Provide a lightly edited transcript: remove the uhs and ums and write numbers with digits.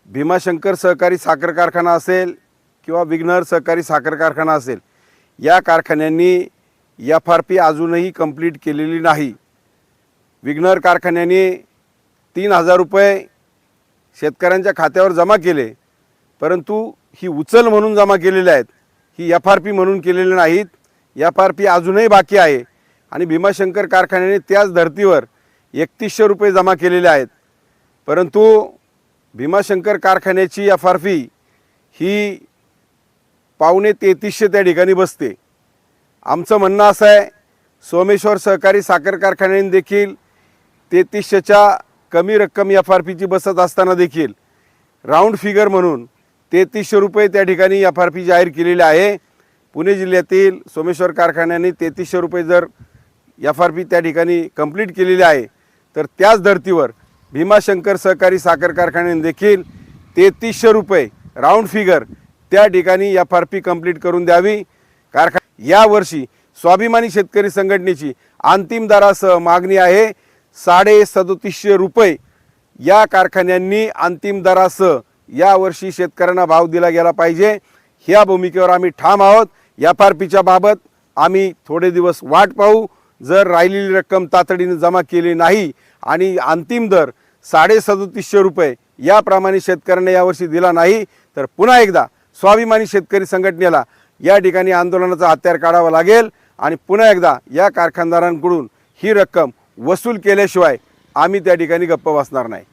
भीमाशंकर सहकारी साखर कारखाना असेल किंवा विघ्नर सहकारी साखर कारखाना असेल, या कारखान्यांनी FRP अजूनही कंप्लीट केलेली नाही। विघ्नर कारखान्याने 3,000 रुपये शेतकऱ्यांच्या खात्यावर जमा केले, परंतु ही उचल म्हणून जमा केलेले आहेत, ही FRP म्हणून केलेले नाहीत। FRP अजूनही बाकी आहे आणि भीमाशंकर कारखान्याने त्याच धर्तीवर 3100 रुपये जमा केलेले आहेत, परंतु भीमाशंकर कारखान्याची FRP ही 2.35 त्या ठिकाणी बसते। आमचं म्हणणं असं आहे, सोमेश्वर सहकारी साखर कारखान्याने देखील 3300च्या कमी रक्कम FRPची बसत असताना देखील राऊंड फिगर म्हणून 3300 रुपये त्या ठिकाणी FRP जाहीर केलेले आहे। पुणे जिल्ह्यातील सोमेश्वर कारखान्याने 3300 रुपये जर FRP त्या ठिकाणी कंप्लीट केलेली आहे, तर त्याच धर्तीवर भीमाशंकर सहकारी साखर कारखान्याने देखील 3300 रुपये राऊंड फिगर त्या ठिकाणी FRP कंप्लीट करून द्यावी। यावर्षी स्वाभिमानी शेतकरी संघटनेची अंतिम दरासह मागणी आहे 3750 रुपये। या कारखान्यांनी अंतिम दरासह यावर्षी शेतकऱ्यांना भाव दिला गेला पाहिजे, ह्या भूमिकेवर आम्ही ठाम आहोत। FRPच्या बाबत आम्ही थोडे दिवस वाट पाहू। जर राहिलेली रक्कम तातडीने जमा केली नाही आणि अंतिम दर 3750 रुपये याप्रमाणे शेतकऱ्यांना यावर्षी दिला नाही, तर पुन्हा एकदा स्वाभिमानी शेतकरी संघटनेला या ठिकाणी आंदोलनाचा हत्यार काढावा लागेल आणि पुन्हा एकदा या कारखानदारांकडून ही रक्कम वसूल केल्याशिवाय आम्ही त्या ठिकाणी गप्प बसणार नाही।